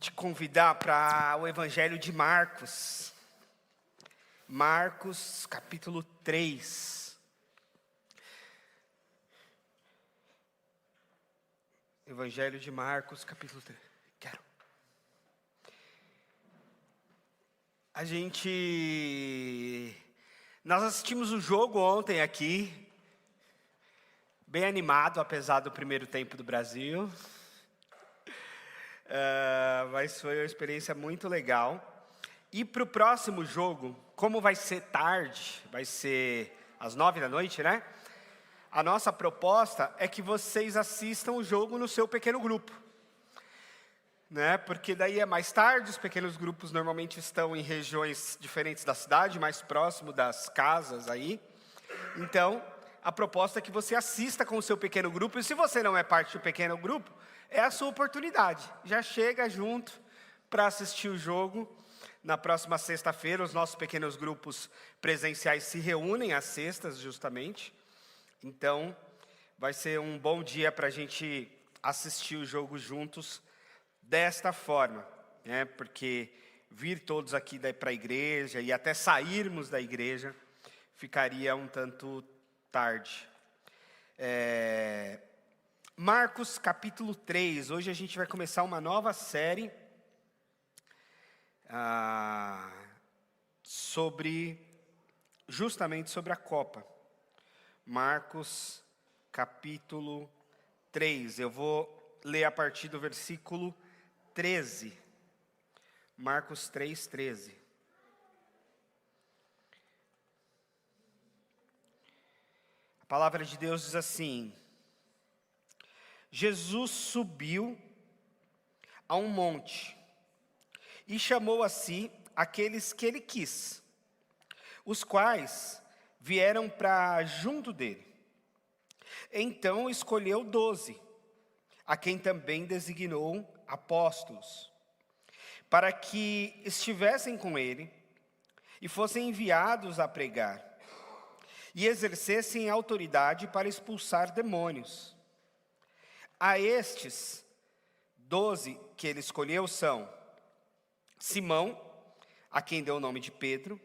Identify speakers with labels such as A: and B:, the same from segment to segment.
A: te convidar para o Evangelho de Marcos. Marcos, capítulo 3. Evangelho de Marcos, capítulo 3. Nós assistimos o jogo ontem aqui, bem animado, apesar do primeiro tempo do Brasil. Mas foi uma experiência muito legal. E para o próximo jogo, como vai ser tarde, vai ser às 21h, né? A nossa proposta é que vocês assistam o jogo no seu pequeno grupo, né? Porque daí é mais tarde, os pequenos grupos normalmente estão em regiões diferentes da cidade, mais próximo das casas aí. Então, a proposta é que você assista com o seu pequeno grupo, e se você não é parte do pequeno grupo, é a sua oportunidade. Já chega junto para assistir o jogo. Na próxima sexta-feira, os nossos pequenos grupos presenciais se reúnem às sextas, justamente. Então, vai ser um bom dia para a gente assistir o jogo juntos desta forma, né? Porque vir todos aqui para a igreja e até sairmos da igreja ficaria um tanto tarde. Marcos capítulo 3, hoje a gente vai começar uma nova série justamente sobre a Copa. Marcos capítulo 3, eu vou ler a partir do versículo 13. Marcos 3, 13. A palavra de Deus diz assim: Jesus subiu a um monte e chamou a si aqueles que ele quis, os quais vieram para junto dele. Então escolheu 12, a quem também designou apóstolos, para que estivessem com ele e fossem enviados a pregar, e exercessem autoridade para expulsar demônios. A estes 12 que ele escolheu são Simão, a quem deu o nome de Pedro,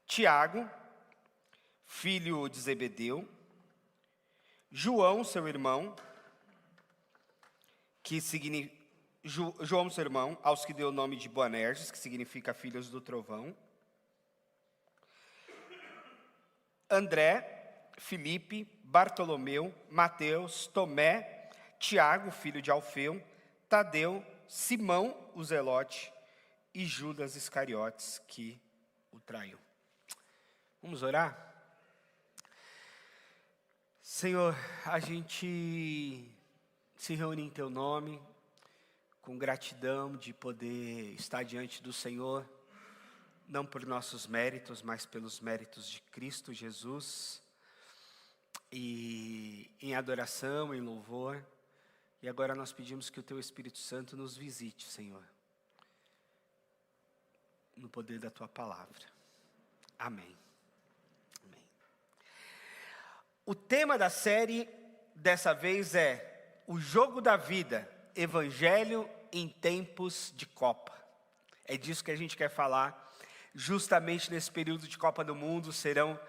A: Tiago, filho de Zebedeu, João, seu irmão, João, seu irmão, aos que deu o nome de Boanerges, que significa filhos do trovão, André, Filipe, Bartolomeu, Mateus, Tomé, Tiago, filho de Alfeu, Tadeu, Simão, o Zelote, e Judas Iscariotes, que o traiu. Vamos orar? Senhor, a gente se reúne em Teu nome, com gratidão de poder estar diante do Senhor, não por nossos méritos, mas pelos méritos de Cristo Jesus, e em adoração, em louvor. E agora nós pedimos que o Teu Espírito Santo nos visite, Senhor, no poder da Tua palavra. Amém. Amém. O tema da série dessa vez é o jogo da vida, Evangelho em tempos de Copa. É disso que a gente quer falar. Justamente nesse período de Copa do Mundo, serão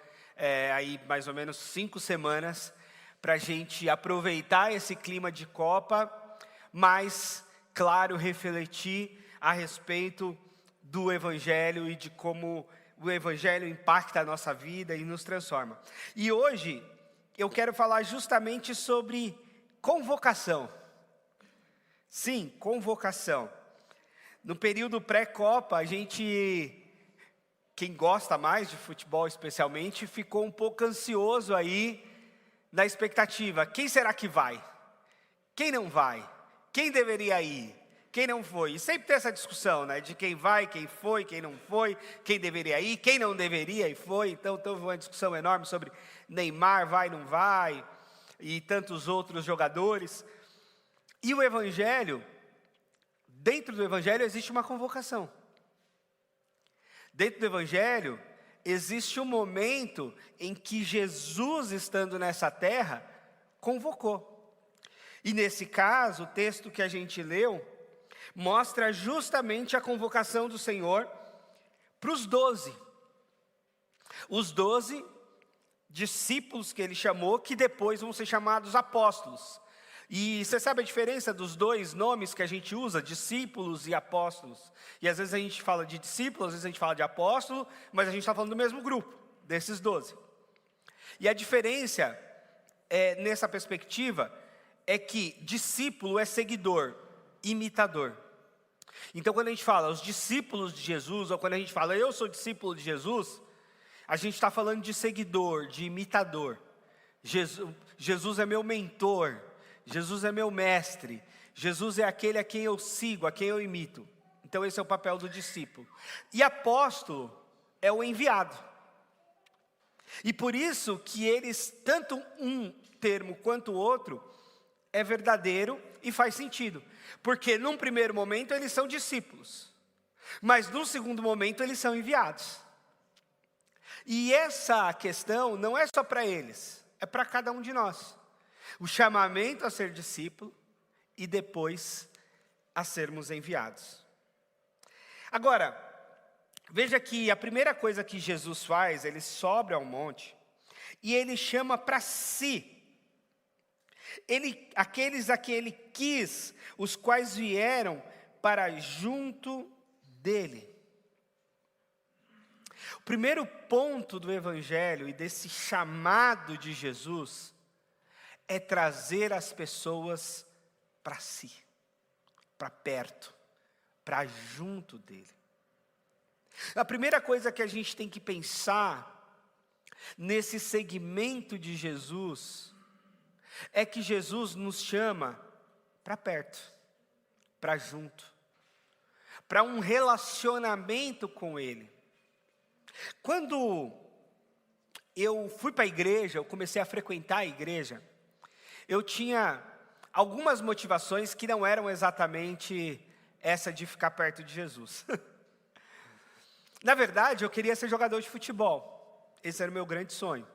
A: aí mais ou menos 5 semanas para a gente aproveitar esse clima de Copa, mas, claro, refletir a respeito do Evangelho e de como o Evangelho impacta a nossa vida e nos transforma. E hoje eu quero falar justamente sobre convocação. Sim, convocação. No período pré-Copa, quem gosta mais de futebol especialmente, ficou um pouco ansioso aí na expectativa. Quem será que vai? Quem não vai? Quem deveria ir? Quem não foi? E sempre tem essa discussão, né? De quem vai, quem foi, quem não foi, quem deveria ir, quem não deveria e foi. Então, teve uma discussão enorme sobre Neymar vai, não vai, e tantos outros jogadores. E o Evangelho, dentro do Evangelho existe uma convocação. Dentro do Evangelho, existe um momento em que Jesus, estando nessa terra, convocou. E nesse caso, o texto que a gente leu mostra justamente a convocação do Senhor para os 12. Os 12 discípulos que ele chamou, que depois vão ser chamados apóstolos. E você sabe a diferença dos dois nomes que a gente usa, discípulos e apóstolos? E às vezes a gente fala de discípulo, às vezes a gente fala de apóstolo, mas a gente está falando do mesmo grupo, desses 12. E a diferença, nessa perspectiva, é que discípulo é seguidor, imitador. Então quando a gente fala os discípulos de Jesus, ou quando a gente fala eu sou discípulo de Jesus, a gente está falando de seguidor, de imitador. Jesus é meu mentor, Jesus é meu mestre, Jesus é aquele a quem eu sigo, a quem eu imito. Então esse é o papel do discípulo. E apóstolo é o enviado. E por isso que eles, tanto um termo quanto o outro, é verdadeiro e faz sentido. Porque num primeiro momento eles são discípulos, mas num segundo momento eles são enviados. E essa questão não é só para eles, é para cada um de nós. O chamamento a ser discípulo e depois a sermos enviados. Agora, veja que a primeira coisa que Jesus faz, ele sobe ao monte e ele chama para si aqueles a quem ele quis, os quais vieram para junto dele. O primeiro ponto do Evangelho e desse chamado de Jesus é trazer as pessoas para si, para perto, para junto dele. A primeira coisa que a gente tem que pensar nesse segmento de Jesus é que Jesus nos chama para perto, para junto, para um relacionamento com ele. Quando eu fui para a igreja, eu comecei a frequentar a igreja, eu tinha algumas motivações que não eram exatamente essa de ficar perto de Jesus. Na verdade, eu queria ser jogador de futebol. Esse era o meu grande sonho,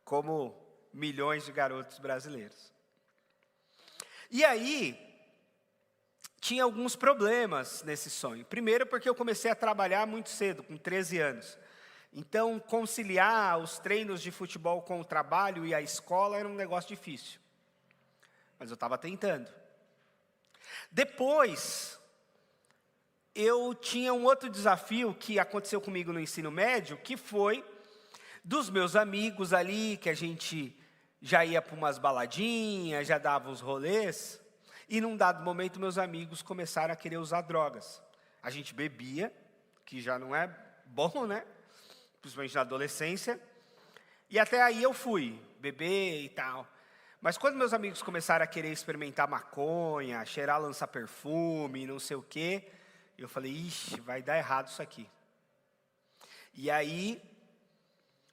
A: como milhões de garotos brasileiros. E aí, tinha alguns problemas nesse sonho. Primeiro, porque eu comecei a trabalhar muito cedo, com 13 anos. Então, conciliar os treinos de futebol com o trabalho e a escola era um negócio difícil. Mas eu estava tentando. Depois, eu tinha um outro desafio que aconteceu comigo no ensino médio, que foi dos meus amigos ali, que a gente já ia para umas baladinhas, já dava uns rolês, e num dado momento meus amigos começaram a querer usar drogas. A gente bebia, que já não é bom, né? Principalmente na adolescência, e até aí eu fui beber e tal. Mas quando meus amigos começaram a querer experimentar maconha, cheirar lança-perfume, não sei o quê, eu falei, ixi, vai dar errado isso aqui. E aí,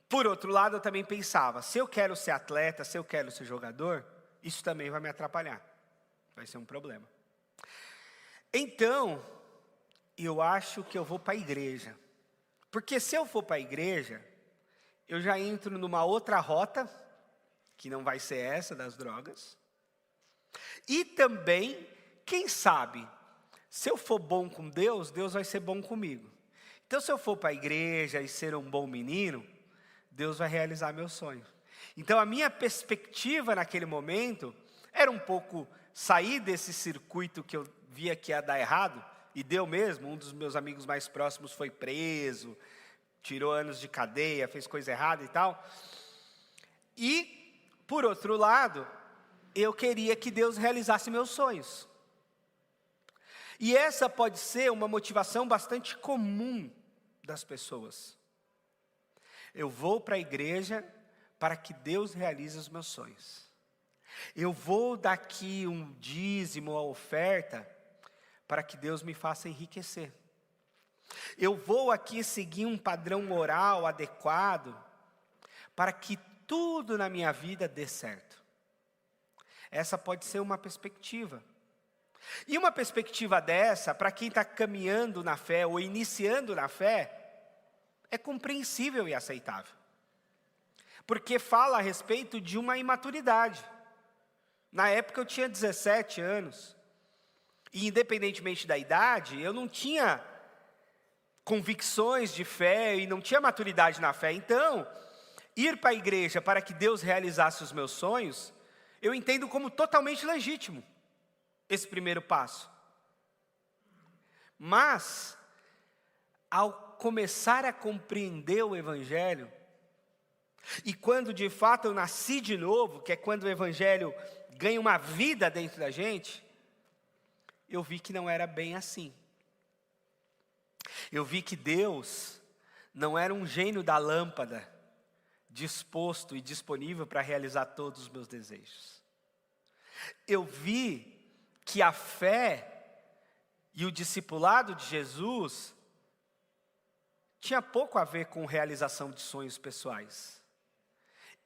A: por outro lado, eu também pensava, se eu quero ser atleta, se eu quero ser jogador, isso também vai me atrapalhar. Vai ser um problema. Então, eu acho que eu vou para a igreja. Porque se eu for para a igreja, eu já entro numa outra rota, que não vai ser essa das drogas. E também, quem sabe, se eu for bom com Deus, Deus vai ser bom comigo. Então, se eu for para a igreja e ser um bom menino, Deus vai realizar meu sonho. Então, a minha perspectiva naquele momento era um pouco sair desse circuito que eu via que ia dar errado, e deu mesmo. Um dos meus amigos mais próximos foi preso, tirou anos de cadeia, fez coisa errada e tal. E, por outro lado, eu queria que Deus realizasse meus sonhos. E essa pode ser uma motivação bastante comum das pessoas. Eu vou para a igreja para que Deus realize os meus sonhos. Eu vou dar aqui um dízimo, uma oferta, para que Deus me faça enriquecer. Eu vou aqui seguir um padrão moral adequado, para que tudo na minha vida dê certo. Essa pode ser uma perspectiva. E uma perspectiva dessa, para quem está caminhando na fé, ou iniciando na fé, é compreensível e aceitável. Porque fala a respeito de uma imaturidade. Na época eu tinha 17 anos. E independentemente da idade, eu não tinha convicções de fé e não tinha maturidade na fé. Então, ir para a igreja para que Deus realizasse os meus sonhos, eu entendo como totalmente legítimo esse primeiro passo. Mas, ao começar a compreender o Evangelho, e quando de fato eu nasci de novo, que é quando o Evangelho ganha uma vida dentro da gente, eu vi que não era bem assim. Eu vi que Deus não era um gênio da lâmpada, disposto e disponível para realizar todos os meus desejos. Eu vi que a fé e o discipulado de Jesus tinha pouco a ver com realização de sonhos pessoais,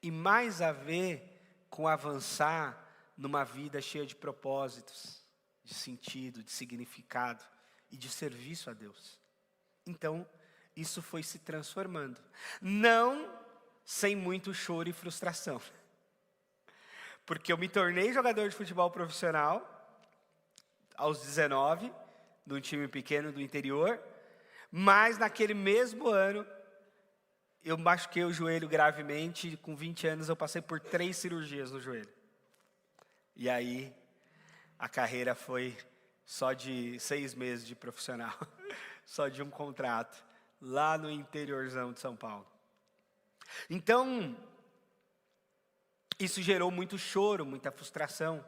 A: e mais a ver com avançar numa vida cheia de propósitos, de sentido, de significado e de serviço a Deus. Então, isso foi se transformando. Não sem muito choro e frustração. Porque eu me tornei jogador de futebol profissional aos 19, num time pequeno do interior, mas naquele mesmo ano, eu machuquei o joelho gravemente, e com 20 anos eu passei por 3 cirurgias no joelho. E aí, a carreira foi só de 6 meses de profissional, só de um contrato, lá no interiorzão de São Paulo. Então, isso gerou muito choro, muita frustração,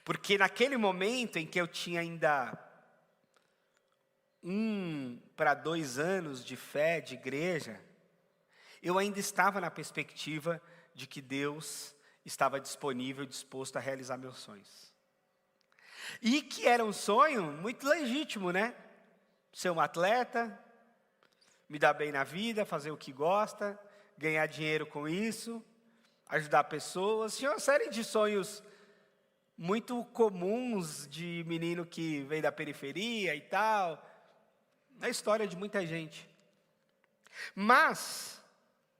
A: porque naquele momento em que eu tinha ainda 1 para 2 anos de fé, de igreja, eu ainda estava na perspectiva de que Deus estava disponível, disposto a realizar meus sonhos. E que era um sonho muito legítimo, né? Ser um atleta, me dar bem na vida, fazer o que gosta, ganhar dinheiro com isso, ajudar pessoas. Tinha uma série de sonhos muito comuns de menino que veio da periferia e tal, na história de muita gente. Mas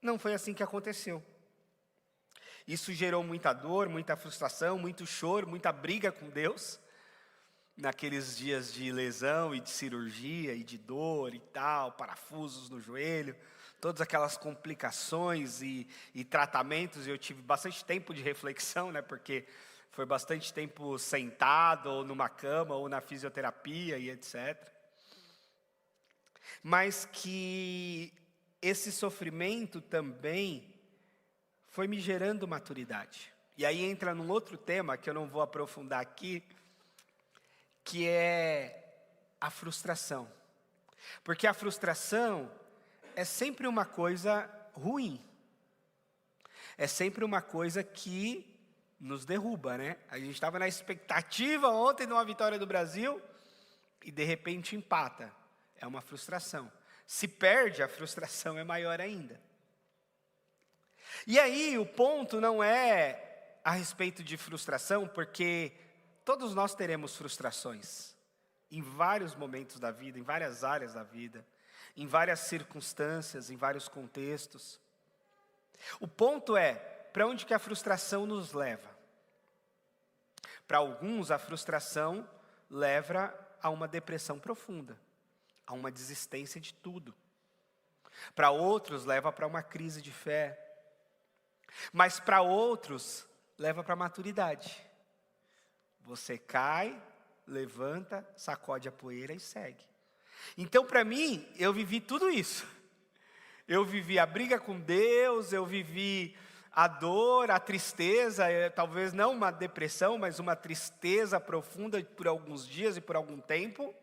A: não foi assim que aconteceu. Isso gerou muita dor, muita frustração, muito choro, muita briga com Deus, naqueles dias de lesão e de cirurgia e de dor e tal, parafusos no joelho, todas aquelas complicações e tratamentos. E eu tive bastante tempo de reflexão, né, porque foi bastante tempo sentado, ou numa cama, ou na fisioterapia e etc. Mas que esse sofrimento também foi me gerando maturidade. E aí entra num outro tema que eu não vou aprofundar aqui, que é a frustração. Porque a frustração é sempre uma coisa ruim. É sempre uma coisa que nos derruba, né? A gente estava na expectativa ontem de uma vitória do Brasil e de repente empata. É uma frustração. Se perde, a frustração é maior ainda. E aí o ponto não é a respeito de frustração, porque todos nós teremos frustrações em vários momentos da vida, em várias áreas da vida, em várias circunstâncias, em vários contextos. O ponto é, para onde que a frustração nos leva? Para alguns, a frustração leva a uma depressão profunda, a uma desistência de tudo. Para outros, leva para uma crise de fé. Mas para outros, leva para a maturidade. Você cai, levanta, sacode a poeira e segue. Então, para mim, eu vivi tudo isso. Eu vivi a briga com Deus, eu vivi a dor, a tristeza, talvez não uma depressão, mas uma tristeza profunda por alguns dias e por algum tempo.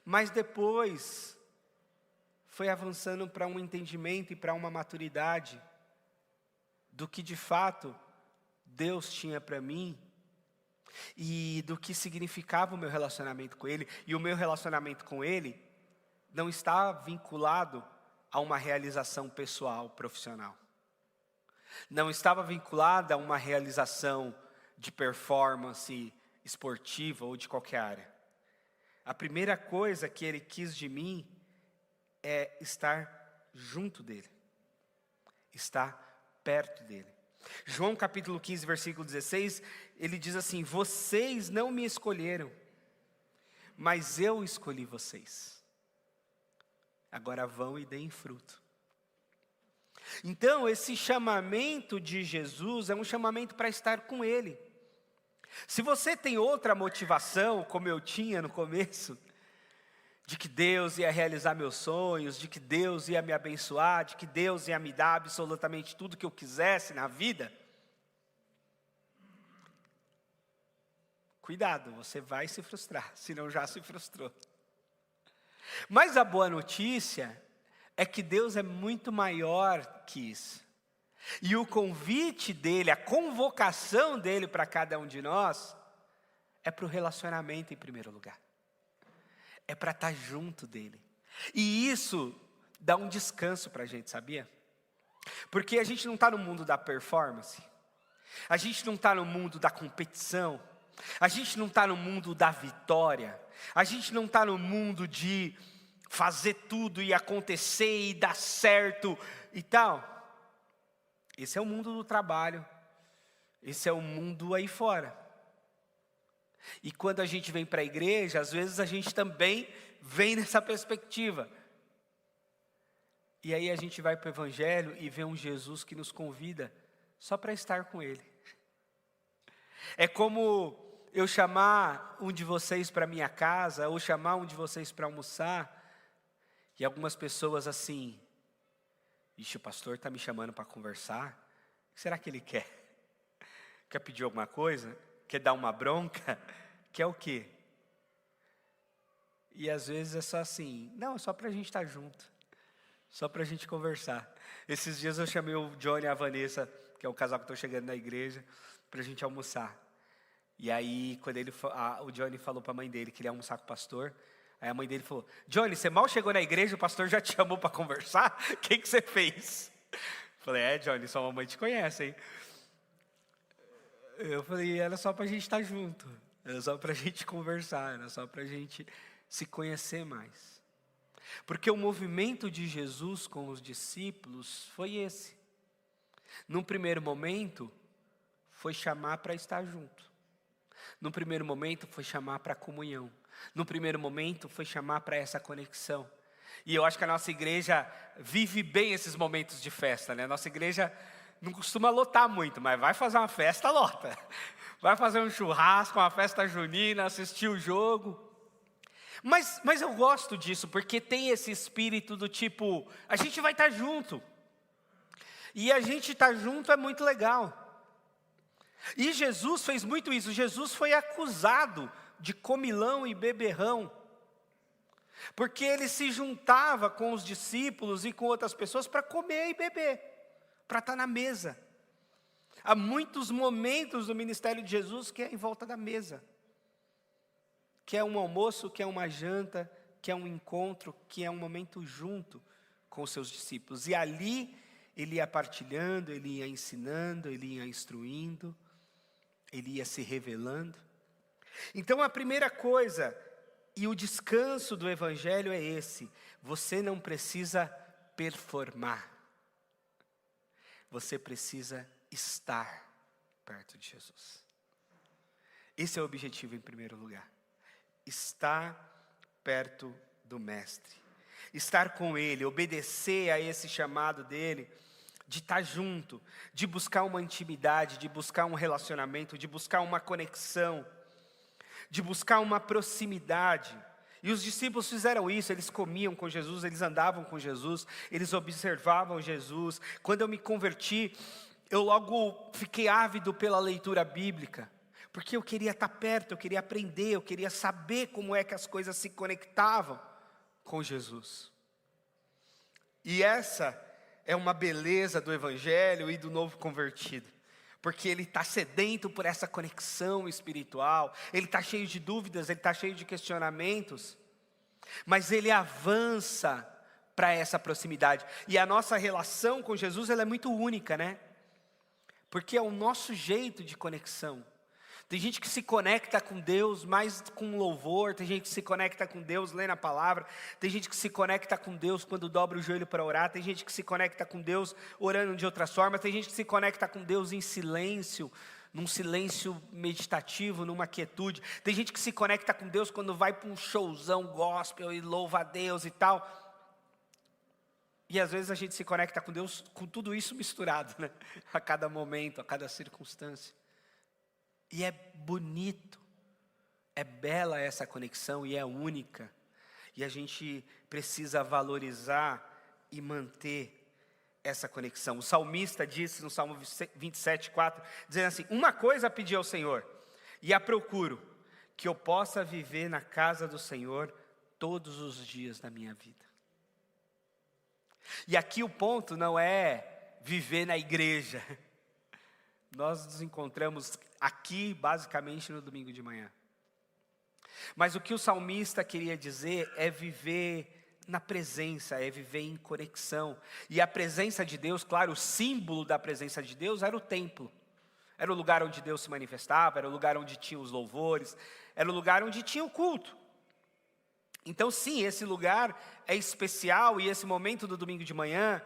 A: Mas depois foi avançando para um entendimento e para uma maturidade do que de fato Deus tinha para mim e do que significava o meu relacionamento com Ele. E o meu relacionamento com Ele não está vinculado a uma realização pessoal, profissional. Não estava vinculado a uma realização de performance esportiva ou de qualquer área. A primeira coisa que Ele quis de mim é estar junto dEle, estar perto dEle. João capítulo 15, versículo 16, ele diz assim: vocês não me escolheram, mas eu escolhi vocês. Agora vão e deem fruto. Então, esse chamamento de Jesus é um chamamento para estar com Ele. Se você tem outra motivação, como eu tinha no começo, de que Deus ia realizar meus sonhos, de que Deus ia me abençoar, de que Deus ia me dar absolutamente tudo que eu quisesse na vida, cuidado, você vai se frustrar, se não já se frustrou. Mas a boa notícia é que Deus é muito maior que isso. E o convite dele, a convocação dele para cada um de nós, é para o relacionamento em primeiro lugar. É para estar junto dele. E isso dá um descanso para a gente, sabia? Porque a gente não está no mundo da performance. A gente não está no mundo da competição. A gente não está no mundo da vitória. A gente não está no mundo de fazer tudo e acontecer e dar certo e tal. Esse é o mundo do trabalho. Esse é o mundo aí fora. E quando a gente vem para a igreja, às vezes a gente também vem nessa perspectiva. E aí a gente vai para o Evangelho e vê um Jesus que nos convida só para estar com Ele. É como eu chamar um de vocês para minha casa, ou chamar um de vocês para almoçar, e algumas pessoas assim: ixi, o pastor está me chamando para conversar, o que será que ele quer? Quer pedir alguma coisa? Quer dar uma bronca? Quer o quê? E às vezes é só assim: não, é só para a gente estar junto, só para a gente conversar. Esses dias eu chamei o Johnny e a Vanessa, que é o casal que estou chegando na igreja, para a gente almoçar. E aí, quando o Johnny falou para a mãe dele que ele ia almoçar com o pastor, aí a mãe dele falou: Johnny, você mal chegou na igreja, o pastor já te chamou para conversar? O que você fez? Eu falei: Johnny, sua mamãe te conhece, hein? Eu falei: era só para a gente estar junto, era só para a gente conversar, era só para a gente se conhecer mais. Porque o movimento de Jesus com os discípulos foi esse. Num primeiro momento, foi chamar para estar junto. No primeiro momento, foi chamar para a comunhão. No primeiro momento, foi chamar para essa conexão. E eu acho que a nossa igreja vive bem esses momentos de festa, né? Nossa igreja não costuma lotar muito, mas vai fazer uma festa, lota. Vai fazer um churrasco, uma festa junina, assistir o jogo. Mas eu gosto disso, porque tem esse espírito do tipo, a gente vai estar junto. E a gente estar junto é muito legal. E Jesus fez muito isso. Jesus foi acusado de comilão e beberrão, porque ele se juntava com os discípulos e com outras pessoas para comer e beber, para estar na mesa. Há muitos momentos do ministério de Jesus que é em volta da mesa, que é um almoço, que é uma janta, que é um encontro, que é um momento junto com os seus discípulos. E ali ele ia partilhando, ele ia ensinando, ele ia instruindo, ele ia se revelando. Então a primeira coisa, e o descanso do Evangelho é esse: você não precisa performar, você precisa estar perto de Jesus. Esse é o objetivo em primeiro lugar: estar perto do Mestre, estar com Ele, obedecer a esse chamado dEle, de estar junto, de buscar uma intimidade, de buscar um relacionamento, de buscar uma conexão, de buscar uma proximidade. E os discípulos fizeram isso, eles comiam com Jesus, eles andavam com Jesus, eles observavam Jesus. Quando eu me converti, eu logo fiquei ávido pela leitura bíblica, porque eu queria estar perto, eu queria aprender, eu queria saber como é que as coisas se conectavam com Jesus. E essa é uma beleza do Evangelho e do novo convertido, porque ele está sedento por essa conexão espiritual, ele está cheio de dúvidas, ele está cheio de questionamentos, mas ele avança para essa proximidade. E a nossa relação com Jesus, ela é muito única, né? Porque é o nosso jeito de conexão. Tem gente que se conecta com Deus mais com louvor, tem gente que se conecta com Deus lendo a palavra, tem gente que se conecta com Deus quando dobra o joelho para orar, tem gente que se conecta com Deus orando de outras formas, tem gente que se conecta com Deus em silêncio, num silêncio meditativo, numa quietude. Tem gente que se conecta com Deus quando vai para um showzão gospel e louva a Deus e tal. E às vezes a gente se conecta com Deus com tudo isso misturado, né? A cada momento, a cada circunstância. E é bonito, é bela essa conexão e é única. E a gente precisa valorizar e manter essa conexão. O salmista disse no Salmo 27:4, dizendo assim: uma coisa pedi ao Senhor, e a procuro, que eu possa viver na casa do Senhor todos os dias da minha vida. E aqui o ponto não é viver na igreja. Nós nos encontramos aqui basicamente no domingo de manhã. Mas o que o salmista queria dizer é viver na presença, é viver em conexão. E a presença de Deus, claro, o símbolo da presença de Deus era o templo. Era o lugar onde Deus se manifestava, era o lugar onde tinha os louvores, era o lugar onde tinha o culto. Então sim, esse lugar é especial e esse momento do domingo de manhã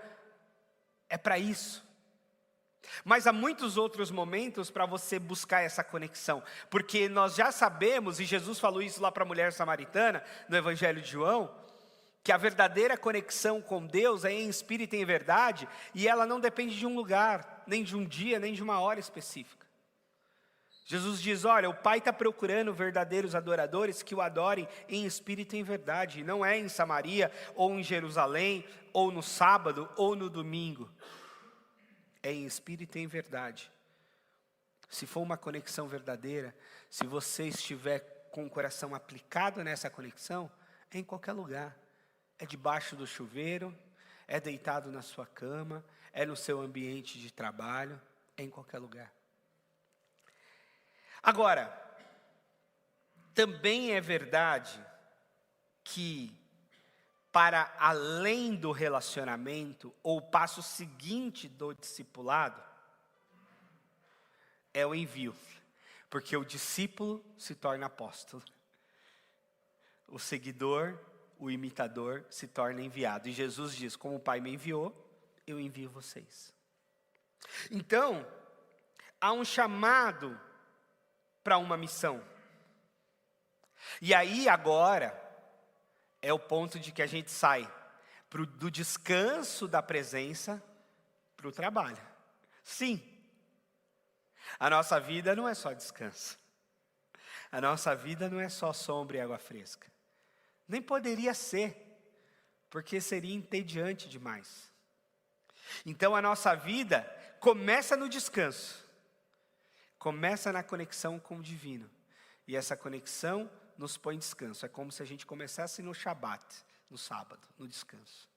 A: é para isso. Mas há muitos outros momentos para você buscar essa conexão, porque nós já sabemos, e Jesus falou isso lá para a mulher samaritana, no Evangelho de João, que a verdadeira conexão com Deus é em espírito e em verdade, e ela não depende de um lugar, nem de um dia, nem de uma hora específica. Jesus diz: olha, o Pai está procurando verdadeiros adoradores que o adorem em espírito e em verdade, e não é em Samaria, ou em Jerusalém, ou no sábado, ou no domingo. É em espírito e em verdade. Se for uma conexão verdadeira, se você estiver com o coração aplicado nessa conexão, é em qualquer lugar. É debaixo do chuveiro, é deitado na sua cama, é no seu ambiente de trabalho, é em qualquer lugar. Agora, também é verdade que para além do relacionamento, ou o passo seguinte do discipulado, é o envio. Porque o discípulo se torna apóstolo. O seguidor, o imitador, se torna enviado. E Jesus diz: como o Pai me enviou, eu envio vocês. Então, há um chamado para uma missão. E aí agora é o ponto de que a gente sai do descanso da presença para o trabalho. Sim, a nossa vida não é só descanso. A nossa vida não é só sombra e água fresca. Nem poderia ser, porque seria entediante demais. Então a nossa vida começa no descanso. Começa na conexão com o divino. E essa conexão nos põe em descanso. É como se a gente começasse no Shabat, no sábado, no descanso.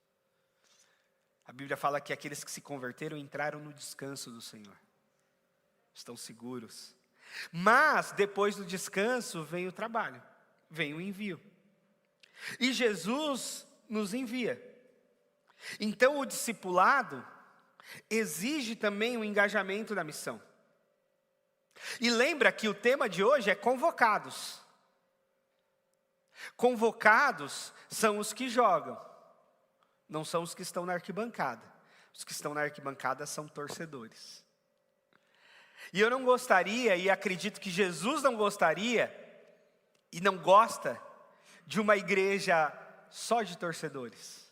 A: A Bíblia fala que aqueles que se converteram entraram no descanso do Senhor. Estão seguros. Mas depois do descanso vem o trabalho, vem o envio. E Jesus nos envia. Então o discipulado exige também o engajamento na missão. E lembra que o tema de hoje é convocados. Convocados são os que jogam, não são os que estão na arquibancada. Os que estão na arquibancada são torcedores. E eu não gostaria, e acredito que Jesus não gostaria, e não gosta, de uma igreja só de torcedores.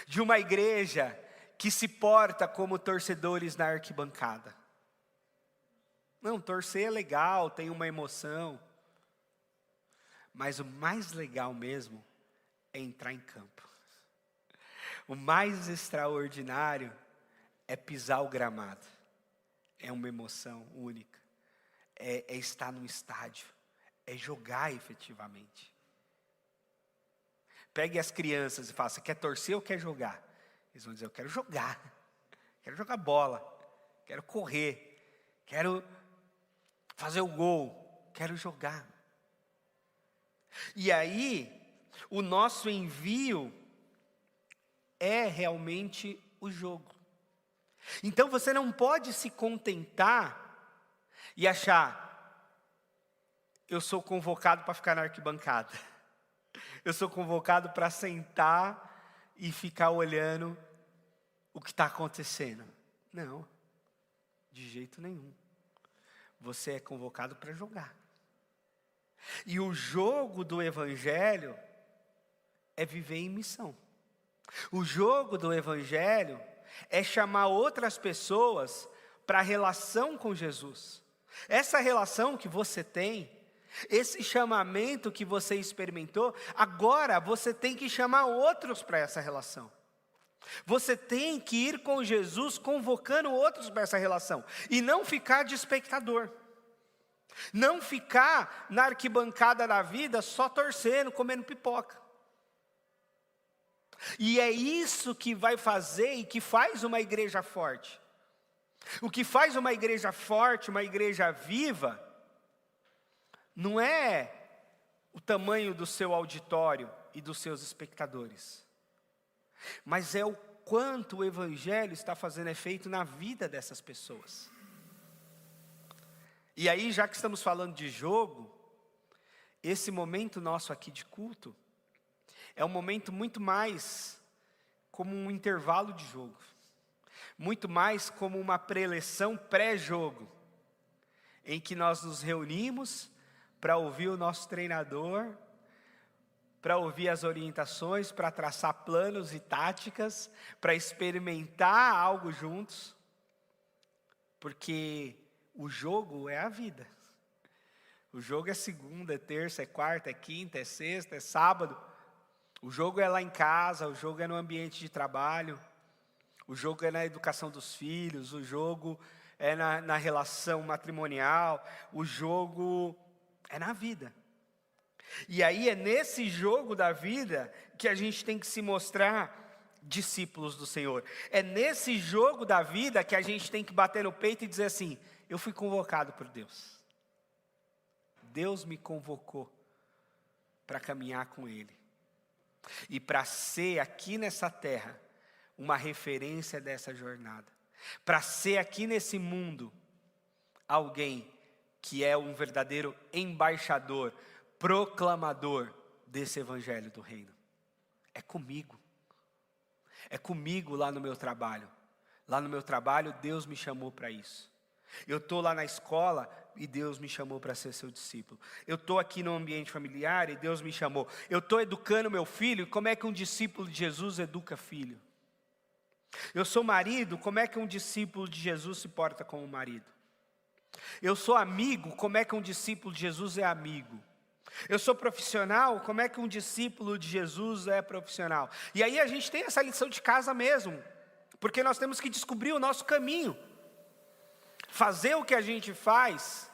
A: De uma igreja que se porta como torcedores na arquibancada. Não, torcer é legal, tem uma emoção. Mas o mais legal mesmo é entrar em campo. O mais extraordinário é pisar o gramado. É uma emoção única. É estar no estádio. É jogar efetivamente. Pegue as crianças e fala: você quer torcer ou quer jogar? Eles vão dizer: eu quero jogar. Quero jogar bola. Quero correr. Quero fazer o gol. Quero jogar. E aí, o nosso envio é realmente o jogo. Então você não pode se contentar e achar: eu sou convocado para ficar na arquibancada. Eu sou convocado para sentar e ficar olhando o que está acontecendo. Não, de jeito nenhum. Você é convocado para jogar. E o jogo do Evangelho é viver em missão. O jogo do Evangelho é chamar outras pessoas para a relação com Jesus. Essa relação que você tem, esse chamamento que você experimentou, agora você tem que chamar outros para essa relação. Você tem que ir com Jesus convocando outros para essa relação. E não ficar de espectador. Não ficar na arquibancada da vida só torcendo, comendo pipoca. E é isso que vai fazer e que faz uma igreja forte. O que faz uma igreja forte, uma igreja viva, não é o tamanho do seu auditório e dos seus espectadores, mas é o quanto o Evangelho está fazendo efeito na vida dessas pessoas. E aí, já que estamos falando de jogo, esse momento nosso aqui de culto é um momento muito mais como um intervalo de jogo, muito mais como uma preleção pré-jogo, em que nós nos reunimos para ouvir o nosso treinador, para ouvir as orientações, para traçar planos e táticas, para experimentar algo juntos, porque o jogo é a vida. O jogo é segunda, é terça, é quarta, é quinta, é sexta, é sábado. O jogo é lá em casa, o jogo é no ambiente de trabalho, o jogo é na educação dos filhos, o jogo é na relação matrimonial, o jogo é na vida. E aí é nesse jogo da vida que a gente tem que se mostrar discípulos do Senhor. É nesse jogo da vida que a gente tem que bater no peito e dizer assim: eu fui convocado por Deus. Deus me convocou para caminhar com Ele. E para ser aqui nessa terra uma referência dessa jornada. Para ser aqui nesse mundo alguém que é um verdadeiro embaixador, proclamador desse evangelho do reino. É comigo. É comigo lá no meu trabalho. Lá no meu trabalho Deus me chamou para isso. Eu estou lá na escola e Deus me chamou para ser seu discípulo. Eu estou aqui no ambiente familiar e Deus me chamou. Eu estou educando meu filho, e como é que um discípulo de Jesus educa filho? Eu sou marido, como é que um discípulo de Jesus se porta como marido? Eu sou amigo, como é que um discípulo de Jesus é amigo? Eu sou profissional, como é que um discípulo de Jesus é profissional? E aí a gente tem essa lição de casa mesmo, porque nós temos que descobrir o nosso caminho. Fazer o que a gente faz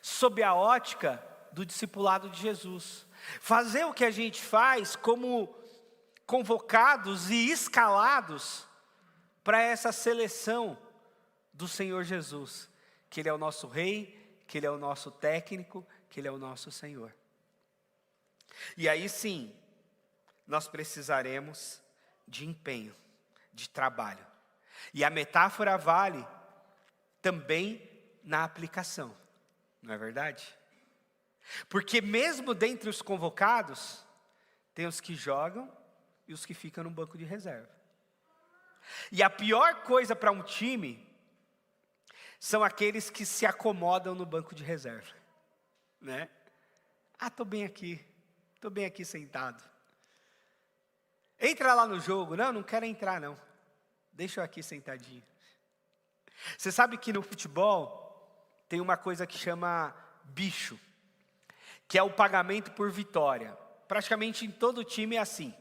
A: sob a ótica do discipulado de Jesus. Fazer o que a gente faz como convocados e escalados para essa seleção do Senhor Jesus. Que Ele é o nosso Rei, que Ele é o nosso técnico, que Ele é o nosso Senhor. E aí sim, nós precisaremos de empenho, de trabalho. E a metáfora vale também na aplicação, não é verdade? Porque mesmo dentre os convocados, tem os que jogam e os que ficam no banco de reserva. E a pior coisa para um time são aqueles que se acomodam no banco de reserva, né? Estou bem aqui sentado. Entra lá no jogo. Não quero entrar não, deixa eu aqui sentadinho. Você sabe que no futebol tem uma coisa que chama bicho, que é o pagamento por vitória. Praticamente em todo time é assim.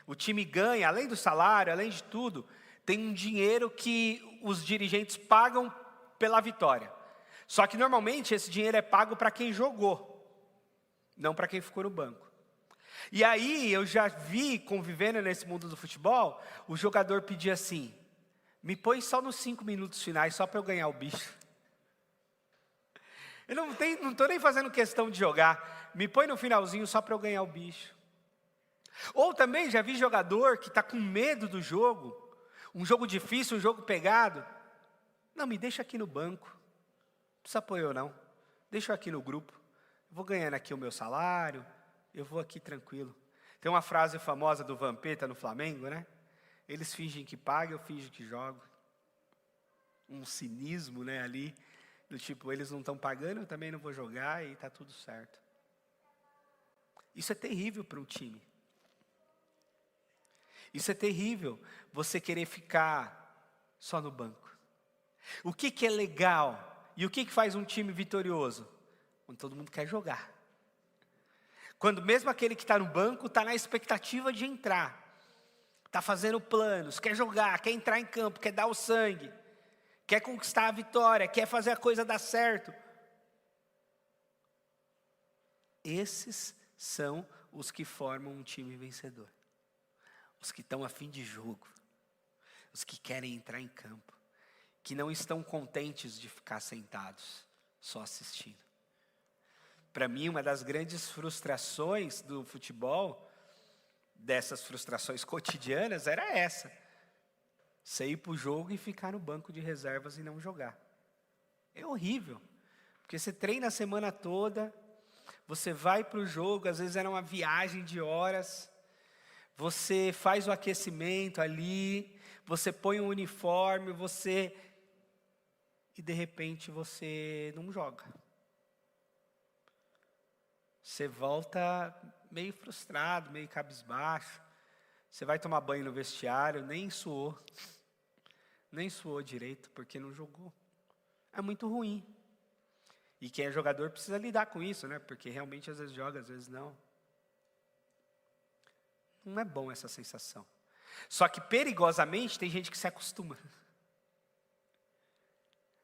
A: O time ganha, além do salário, além de tudo, tem um dinheiro que os dirigentes pagam pela vitória. Só que normalmente esse dinheiro é pago para quem jogou, não para quem ficou no banco. E aí eu já vi, convivendo nesse mundo do futebol, o jogador pedir assim: me põe só nos 5 minutos finais, só para eu ganhar o bicho. Eu não estou nem fazendo questão de jogar, me põe no finalzinho só para eu ganhar o bicho. Ou também já vi jogador que está com medo do jogo, um jogo difícil, um jogo pegado. Não, me deixa aqui no banco, não precisa apoio não, deixa eu aqui no grupo, vou ganhando aqui o meu salário, eu vou aqui tranquilo. Tem uma frase famosa do Vampeta no Flamengo, né? Eles fingem que pagam, eu finjo que jogo. Um cinismo, né, ali, do tipo, eles não estão pagando, eu também não vou jogar e está tudo certo. Isso é terrível para um time. Isso é terrível, você querer ficar só no banco. O que é legal e o que faz um time vitorioso? Quando todo mundo quer jogar. Quando mesmo aquele que está no banco está na expectativa de entrar. Está fazendo planos, quer jogar, quer entrar em campo, quer dar o sangue. Quer conquistar a vitória, quer fazer a coisa dar certo. Esses são os que formam um time vencedor. Os que estão a fim de jogo. Os que querem entrar em campo. Que não estão contentes de ficar sentados, só assistindo. Para mim, uma das grandes frustrações do futebol, dessas frustrações cotidianas, era essa. Você ir para o jogo e ficar no banco de reservas e não jogar. É horrível. Porque você treina a semana toda, você vai para o jogo, às vezes era uma viagem de horas, você faz o aquecimento ali, você põe um uniforme, e de repente você não joga. Você volta meio frustrado, meio cabisbaixo. Você vai tomar banho no vestiário, nem suou direito, porque não jogou. É muito ruim. E quem é jogador precisa lidar com isso, né? Porque realmente às vezes joga, às vezes não. Não é bom essa sensação. Só que perigosamente tem gente que se acostuma.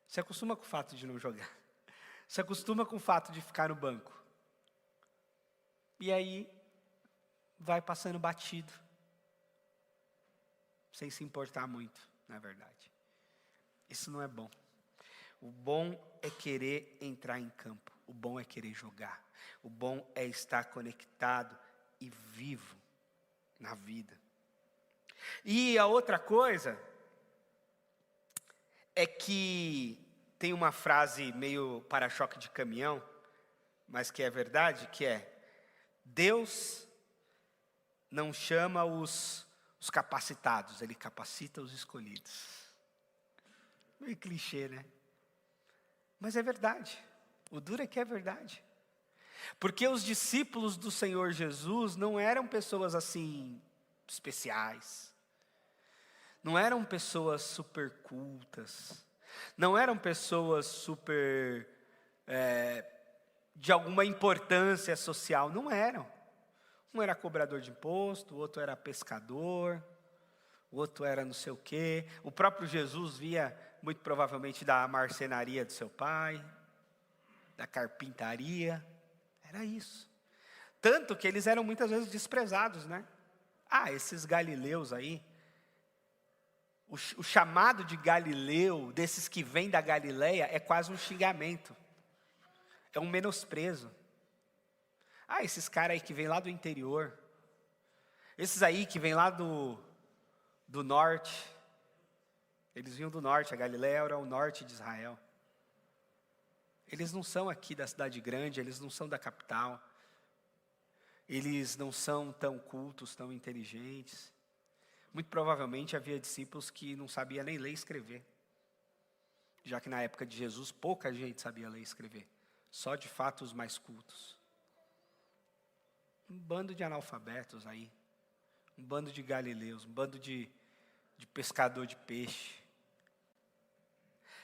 A: Se acostuma com o fato de não jogar. Se acostuma com o fato de ficar no banco. E aí vai passando batido. Sem se importar muito, na verdade. Isso não é bom. O bom é querer entrar em campo. O bom é querer jogar. O bom é estar conectado e vivo na vida. E a outra coisa é que tem uma frase meio para-choque de caminhão, mas que é verdade, que é: Deus não chama os capacitados, Ele capacita os escolhidos. Meio clichê, né? Mas é verdade. O duro é que é verdade. Porque os discípulos do Senhor Jesus não eram pessoas assim, especiais. Não eram pessoas super cultas. Não eram pessoas super, de alguma importância social. Não eram. Um era cobrador de imposto, o outro era pescador, o outro era não sei o quê. O próprio Jesus via, muito provavelmente, da marcenaria do seu pai, da carpintaria. Era isso. Tanto que eles eram muitas vezes desprezados, né? Esses galileus aí. O chamado de Galileu, desses que vêm da Galileia, é quase um xingamento. É um menosprezo. Esses caras aí que vêm lá do interior. Esses aí que vêm lá do norte. Eles vinham do norte, a Galileia era o norte de Israel. Eles não são aqui da cidade grande, eles não são da capital. Eles não são tão cultos, tão inteligentes. Muito provavelmente havia discípulos que não sabiam nem ler e escrever. Já que na época de Jesus pouca gente sabia ler e escrever. Só de fato os mais cultos. Um bando de analfabetos aí. Um bando de galileus, um bando de pescador de peixe.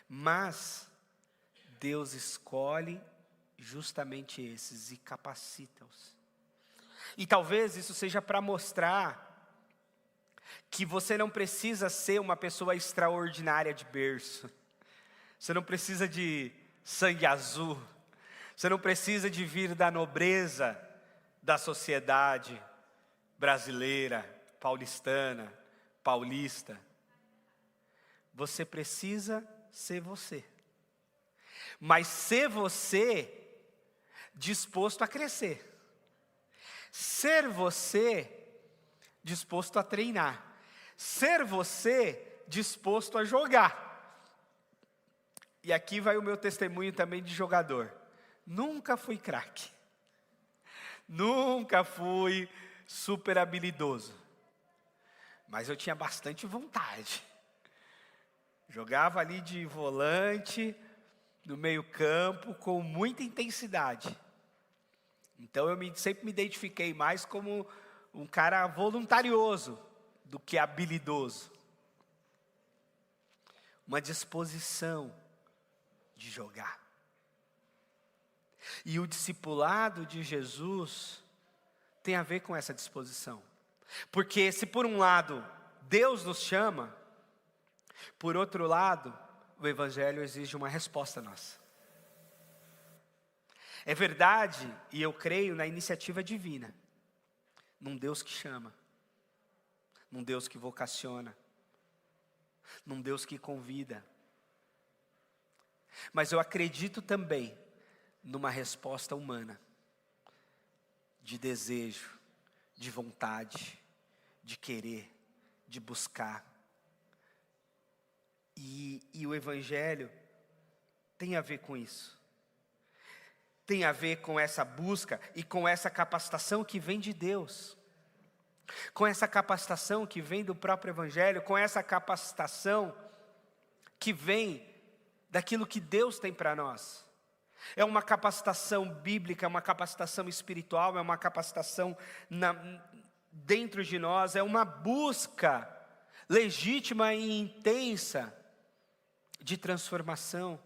A: Mas Deus escolhe justamente esses e capacita-os. E talvez isso seja para mostrar que você não precisa ser uma pessoa extraordinária de berço. Você não precisa de sangue azul. Você não precisa de vir da nobreza da sociedade brasileira, paulistana, paulista. Você precisa ser você. Mas ser você disposto a crescer. Ser você disposto a treinar. Ser você disposto a jogar. E aqui vai o meu testemunho também de jogador. Nunca fui craque. Nunca fui super habilidoso. Mas eu tinha bastante vontade. Jogava ali de volante, no meio-campo, com muita intensidade. Então eu sempre me identifiquei mais como um cara voluntarioso do que habilidoso. Uma disposição de jogar. E o discipulado de Jesus tem a ver com essa disposição. Porque se por um lado Deus nos chama, por outro lado, o Evangelho exige uma resposta nossa. É verdade, e eu creio na iniciativa divina, num Deus que chama, num Deus que vocaciona, num Deus que convida. Mas eu acredito também numa resposta humana, de desejo, de vontade, de querer, de buscar. E o Evangelho tem a ver com isso. Tem a ver com essa busca e com essa capacitação que vem de Deus. Com essa capacitação que vem do próprio Evangelho, com essa capacitação que vem daquilo que Deus tem para nós. É uma capacitação bíblica, é uma capacitação espiritual, é uma capacitação dentro de nós, é uma busca legítima e intensa de transformação.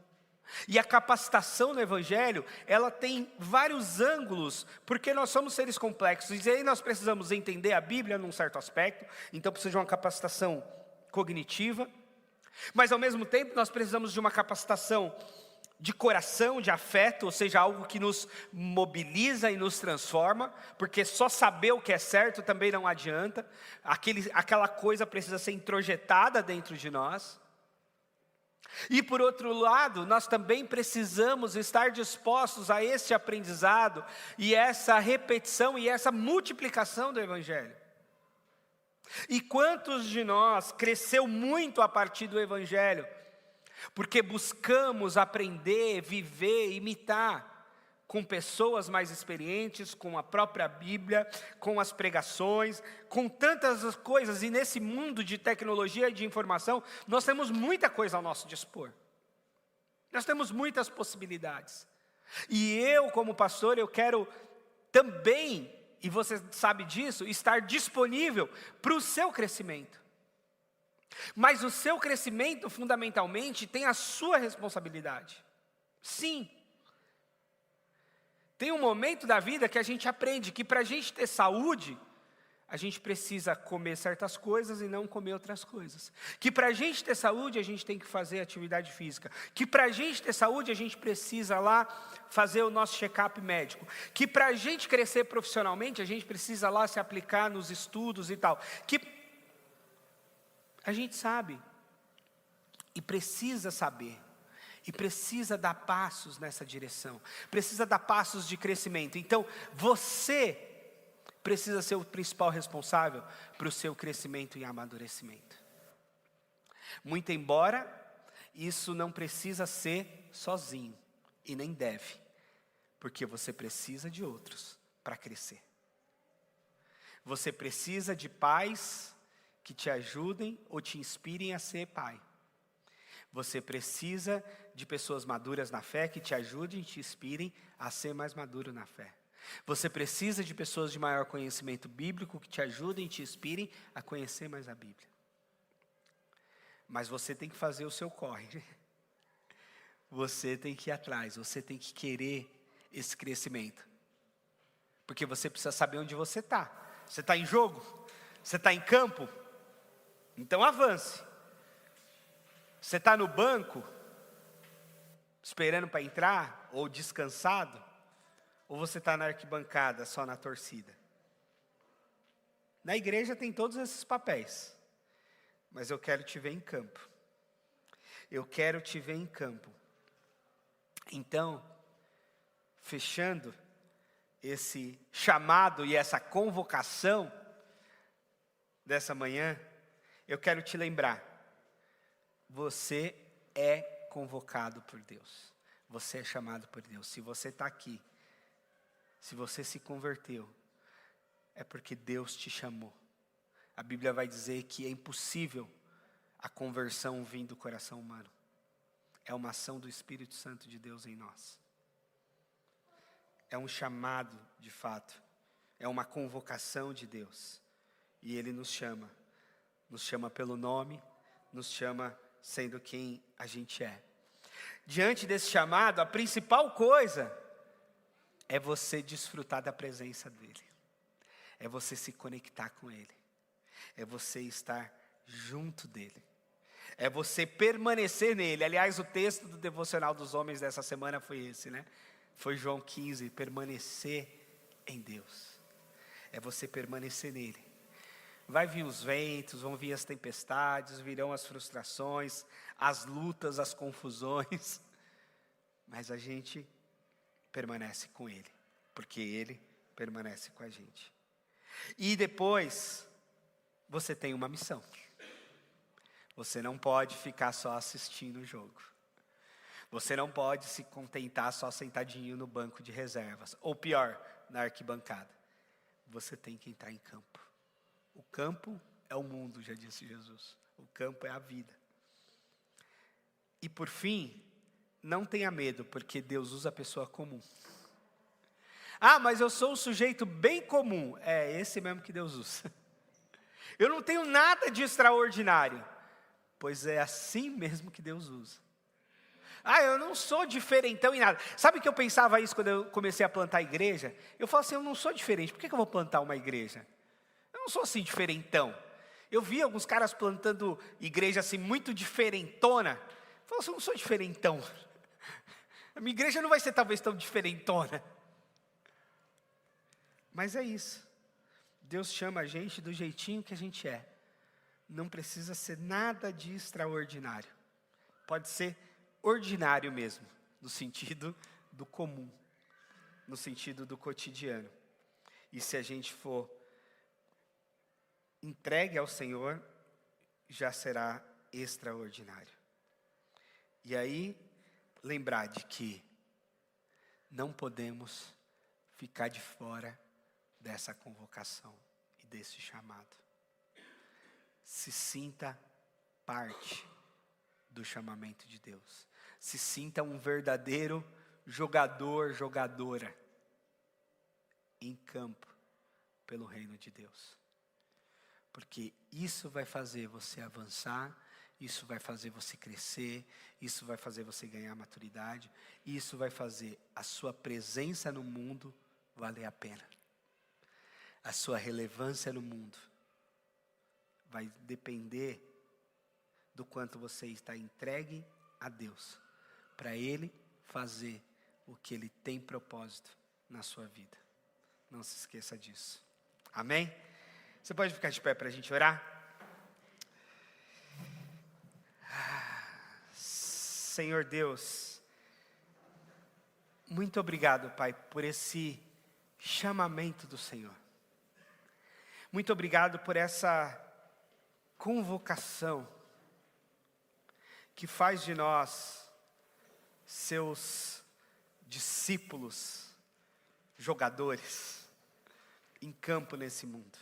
A: E a capacitação no Evangelho, ela tem vários ângulos, porque nós somos seres complexos, e aí nós precisamos entender a Bíblia num certo aspecto, então precisa de uma capacitação cognitiva, mas ao mesmo tempo nós precisamos de uma capacitação de coração, de afeto, ou seja, algo que nos mobiliza e nos transforma, porque só saber o que é certo também não adianta, aquela coisa precisa ser introjetada dentro de nós. E por outro lado, nós também precisamos estar dispostos a este aprendizado e essa repetição e essa multiplicação do Evangelho. E quantos de nós cresceu muito a partir do Evangelho, porque buscamos aprender, viver, imitar com pessoas mais experientes, com a própria Bíblia, com as pregações, com tantas coisas, e nesse mundo de tecnologia e de informação, nós temos muita coisa ao nosso dispor. Nós temos muitas possibilidades. E eu, como pastor, eu quero também, e você sabe disso, estar disponível para o seu crescimento. Mas o seu crescimento, fundamentalmente, tem a sua responsabilidade. Sim. Tem um momento da vida que a gente aprende que para a gente ter saúde, a gente precisa comer certas coisas e não comer outras coisas. Que para a gente ter saúde, a gente tem que fazer atividade física. Que para a gente ter saúde, a gente precisa lá fazer o nosso check-up médico. Que para a gente crescer profissionalmente, a gente precisa lá se aplicar nos estudos e tal. Que a gente sabe e precisa saber. E precisa dar passos nessa direção. Precisa dar passos de crescimento. Então, você precisa ser o principal responsável para o seu crescimento e amadurecimento. Muito embora isso não precisa ser sozinho. E nem deve. Porque você precisa de outros para crescer. Você precisa de pais que te ajudem ou te inspirem a ser pai. Você precisa de pessoas maduras na fé que te ajudem e te inspirem a ser mais maduro na fé. Você precisa de pessoas de maior conhecimento bíblico que te ajudem e te inspirem a conhecer mais a Bíblia. Mas você tem que fazer o seu corre. Você tem que ir atrás, você tem que querer esse crescimento. Porque você precisa saber onde você está. Você está em jogo? Você está em campo? Então avance. Você está no banco, esperando para entrar, ou descansado, ou você está na arquibancada, só na torcida? Na igreja tem todos esses papéis, mas eu quero te ver em campo. Eu quero te ver em campo. Então, fechando esse chamado e essa convocação dessa manhã, eu quero te lembrar. Você é convocado por Deus. Você é chamado por Deus. Se você está aqui, se você se converteu, é porque Deus te chamou. A Bíblia vai dizer que é impossível a conversão vir do coração humano. É uma ação do Espírito Santo de Deus em nós. É um chamado, de fato. É uma convocação de Deus. E Ele nos chama. Nos chama pelo nome, nos chama sendo quem a gente é. Diante desse chamado, a principal coisa é você desfrutar da presença dEle. É você se conectar com Ele. É você estar junto dEle. É você permanecer nele. Aliás, o texto do devocional dos homens dessa semana foi esse, né? Foi João 15, permanecer em Deus. É você permanecer nele. Vai vir os ventos, vão vir as tempestades, virão as frustrações, as lutas, as confusões. Mas a gente permanece com ele, porque ele permanece com a gente. E depois, você tem uma missão. Você não pode ficar só assistindo o jogo. Você não pode se contentar só sentadinho no banco de reservas. Ou pior, na arquibancada. Você tem que entrar em campo. O campo é o mundo, já disse Jesus. O campo é a vida. E por fim, não tenha medo, porque Deus usa a pessoa comum. Ah, mas eu sou um sujeito bem comum. É esse mesmo que Deus usa. Eu não tenho nada de extraordinário. Pois é assim mesmo que Deus usa. Ah, eu não sou diferentão em nada. Sabe que eu pensava isso quando eu comecei a plantar a igreja? Eu falo assim, eu não sou diferente, por que eu vou plantar uma igreja? Eu não sou assim diferentão. Eu vi alguns caras plantando igreja assim muito diferentona. Eu falo assim, eu não sou diferentão. A minha igreja não vai ser talvez tão diferentona. Mas é isso. Deus chama a gente do jeitinho que a gente é. Não precisa ser nada de extraordinário. Pode ser ordinário mesmo, no sentido do comum, no sentido do cotidiano. E se a gente for entregue ao Senhor, já será extraordinário. E aí, lembrar de que não podemos ficar de fora dessa convocação e desse chamado. Se sinta parte do chamamento de Deus. Se sinta um verdadeiro jogador, jogadora em campo pelo reino de Deus. Porque isso vai fazer você avançar, isso vai fazer você crescer, isso vai fazer você ganhar maturidade, isso vai fazer a sua presença no mundo valer a pena. A sua relevância no mundo vai depender do quanto você está entregue a Deus, para Ele fazer o que Ele tem propósito na sua vida. Não se esqueça disso. Amém? Você pode ficar de pé para a gente orar? Senhor Deus, muito obrigado, Pai, por esse chamamento do Senhor. Muito obrigado por essa convocação que faz de nós seus discípulos, jogadores em campo nesse mundo.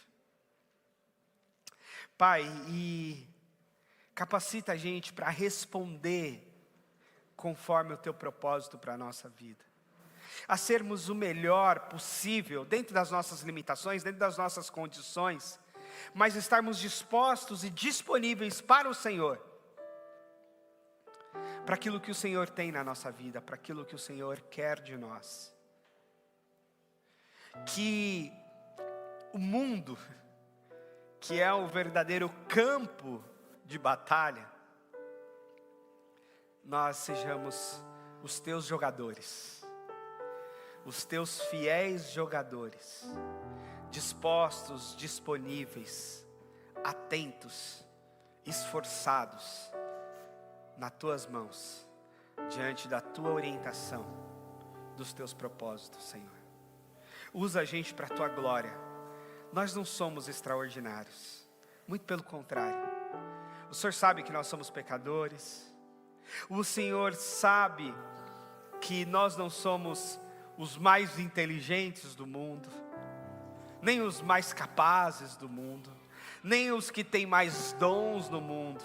A: Pai, e capacita a gente para responder conforme o Teu propósito para a nossa vida. A sermos o melhor possível, dentro das nossas limitações, dentro das nossas condições, mas estarmos dispostos e disponíveis para o Senhor, para aquilo que o Senhor tem na nossa vida, para aquilo que o Senhor quer de nós. Que o mundo, que é o verdadeiro campo de batalha, nós sejamos os Teus jogadores, os Teus fiéis jogadores, dispostos, disponíveis, atentos, esforçados, nas Tuas mãos, diante da Tua orientação, dos Teus propósitos, Senhor. Usa a gente para a Tua glória. Nós não somos extraordinários, muito pelo contrário. O Senhor sabe que nós somos pecadores. O Senhor sabe que nós não somos os mais inteligentes do mundo, nem os mais capazes do mundo, nem os que têm mais dons no mundo,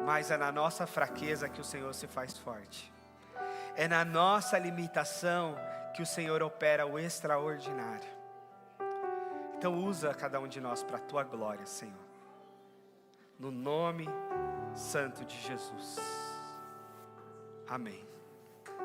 A: mas é na nossa fraqueza que o Senhor se faz forte. É na nossa limitação que o Senhor opera o extraordinário. Então usa cada um de nós para a tua glória, Senhor. No nome santo de Jesus. Amém.